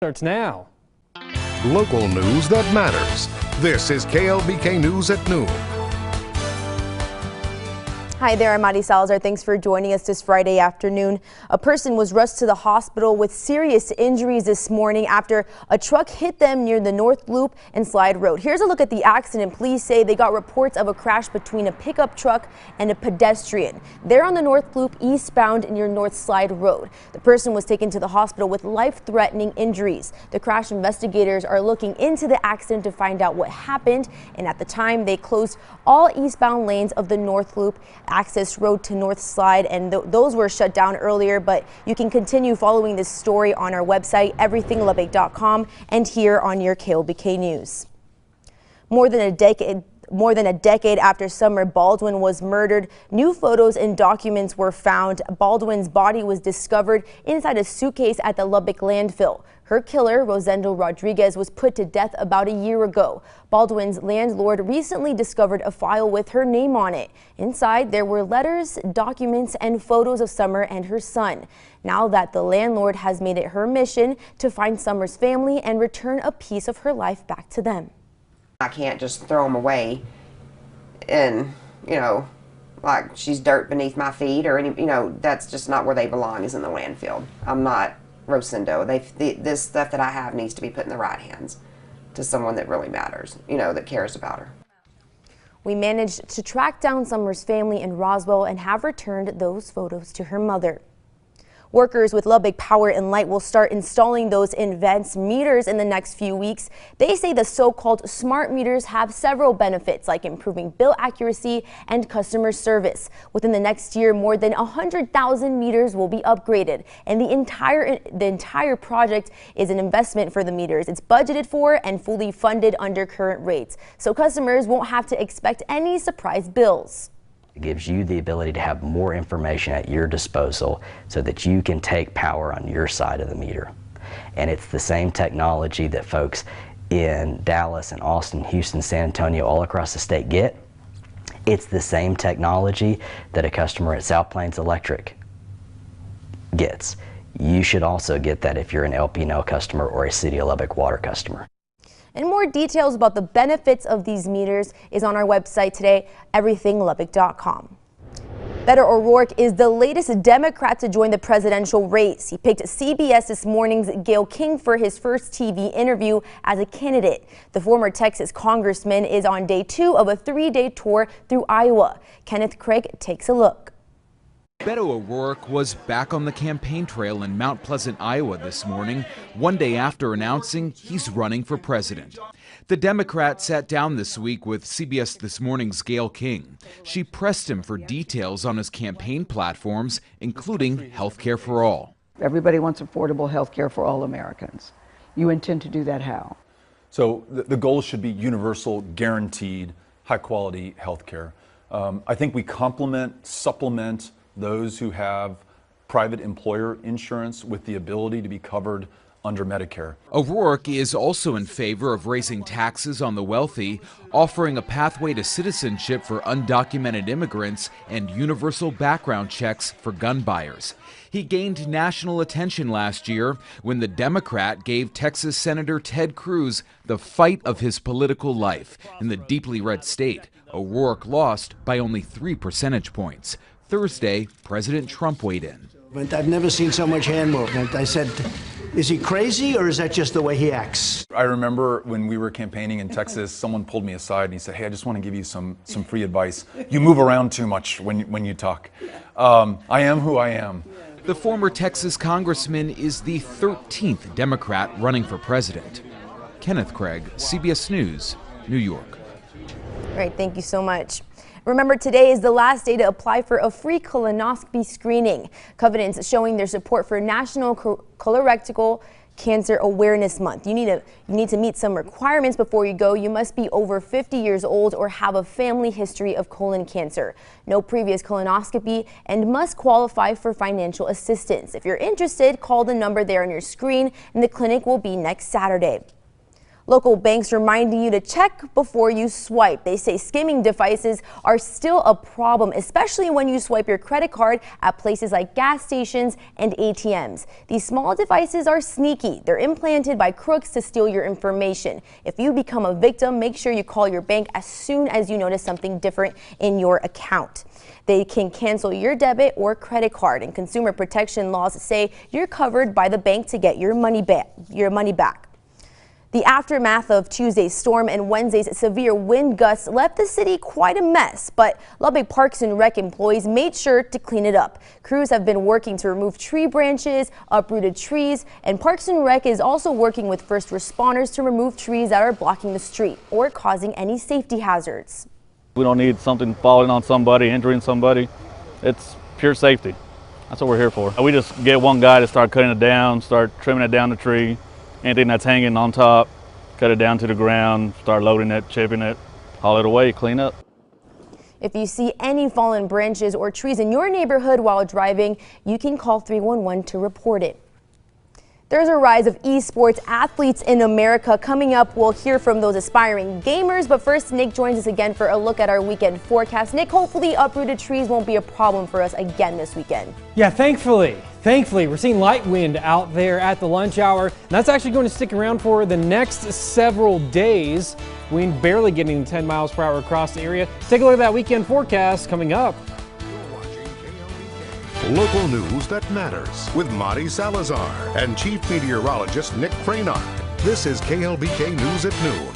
Starts now. Local news that matters. This is KLBK News at noon. Hi there, I'm Madi Salazar. Thanks for joining us this Friday afternoon. A person was rushed to the hospital with serious injuries this morning after a truck hit them near the North Loop and Slide Road. Here's a look at the accident. Police say they got reports of a crash between a pickup truck and a pedestrian. They're on the North Loop eastbound near North Slide Road. The person was taken to the hospital with life-threatening injuries. The crash investigators are looking into the accident to find out what happened, and at the time they closed all eastbound lanes of the North Loop access road to North Slide, and those were shut down earlier. But you can continue following this story on our website, everythinglubbock.com, and here on your KLBK News. More than a decade after Summer Baldwin was murdered, new photos and documents were found. Baldwin's body was discovered inside a suitcase at the Lubbock landfill. Her killer, Rosendo Rodriguez, was put to death about a year ago. Baldwin's landlord recently discovered a file with her name on it. Inside, there were letters, documents, and photos of Summer and her son. Now that the landlord has made it her mission to find Summer's family and return a piece of her life back to them. I can't just throw them away and, like she's dirt beneath my feet or that's just not where they belong, is in the landfill. I'm not Rosendo. This stuff that I have needs to be put in the right hands to someone that really matters, that cares about her. We managed to track down Summer's family in Roswell and have returned those photos to her mother. Workers with Lubbock Power and Light will start installing those advanced meters in the next few weeks. They say the so-called smart meters have several benefits, like improving bill accuracy and customer service. Within the next year, more than 100,000 meters will be upgraded, and the entire project is an investment for the meters. It's budgeted for and fully funded under current rates, so customers won't have to expect any surprise bills. It gives you the ability to have more information at your disposal so that you can take power on your side of the meter. And it's the same technology that folks in Dallas and Austin, Houston, San Antonio, all across the state get. It's the same technology that a customer at South Plains Electric gets. You should also get that if you're an LP&L customer or a City of Lubbock water customer. And more details about the benefits of these meters is on our website today, everythinglubbock.com. Beto O'Rourke is the latest Democrat to join the presidential race. He picked CBS This Morning's Gayle King for his first TV interview as a candidate. The former Texas congressman is on day 2 of a 3-day tour through Iowa. Kenneth Craig takes a look. Beto O'Rourke was back on the campaign trail in Mount Pleasant, Iowa this morning, one day after announcing he's running for president. The Democrat sat down this week with CBS This Morning's Gayle King. She pressed him for details on his campaign platforms, including health care for all. Everybody wants affordable health care for all Americans. You intend to do that how? So the goal should be universal, guaranteed, high-quality health care. I think we supplement those who have private employer insurance with the ability to be covered under Medicare. O'Rourke is also in favor of raising taxes on the wealthy, offering a pathway to citizenship for undocumented immigrants, and universal background checks for gun buyers. He gained national attention last year when the Democrat gave Texas Senator Ted Cruz the fight of his political life in the deeply red state. O'Rourke lost by only 3 percentage points. Thursday, President Trump weighed in. I've never seen so much hand movement. I said, is he crazy or is that just the way he acts? I remember when we were campaigning in Texas, someone pulled me aside and he said, hey, I just want to give you some free advice. You move around too much when you talk. I am who I am. The former Texas congressman is the 13th Democrat running for president. Kenneth Craig, CBS News, New York. All right, thank you so much. Remember, today is the last day to apply for a free colonoscopy screening. Covenant's showing their support for National Colorectal Cancer Awareness Month. You need to meet some requirements before you go. You must be over 50 years old or have a family history of colon cancer, no previous colonoscopy, and must qualify for financial assistance. If you're interested, call the number there on your screen, and the clinic will be next Saturday. Local banks reminding you to check before you swipe. They say skimming devices are still a problem, especially when you swipe your credit card at places like gas stations and ATMs. These small devices are sneaky. They're implanted by crooks to steal your information. If you become a victim, make sure you call your bank as soon as you notice something different in your account. They can cancel your debit or credit card, and consumer protection laws say you're covered by the bank to get your money back. The aftermath of Tuesday's storm and Wednesday's severe wind gusts left the city quite a mess, but Lubbock Parks and Rec employees made sure to clean it up. Crews have been working to remove tree branches, uprooted trees, and Parks and Rec is also working with first responders to remove trees that are blocking the street or causing any safety hazards. We don't need something falling on somebody, injuring somebody. It's pure safety. That's what we're here for. We just get one guy to start cutting it down, start trimming it down the tree. Anything that's hanging on top, cut it down to the ground, start loading it, chipping it, haul it away, clean up. If you see any fallen branches or trees in your neighborhood while driving, you can call 311 to report it. There's a rise of esports athletes in America. Coming up, we'll hear from those aspiring gamers. But first, Nick joins us again for a look at our weekend forecast. Nick, hopefully uprooted trees won't be a problem for us again this weekend. Yeah, thankfully, we're seeing light wind out there at the lunch hour. And that's actually going to stick around for the next several days. Wind barely getting 10 miles per hour across the area. Take a look at that weekend forecast coming up. Local news that matters with Marty Salazar and Chief Meteorologist Nick Cranard. This is KLBK News at Noon.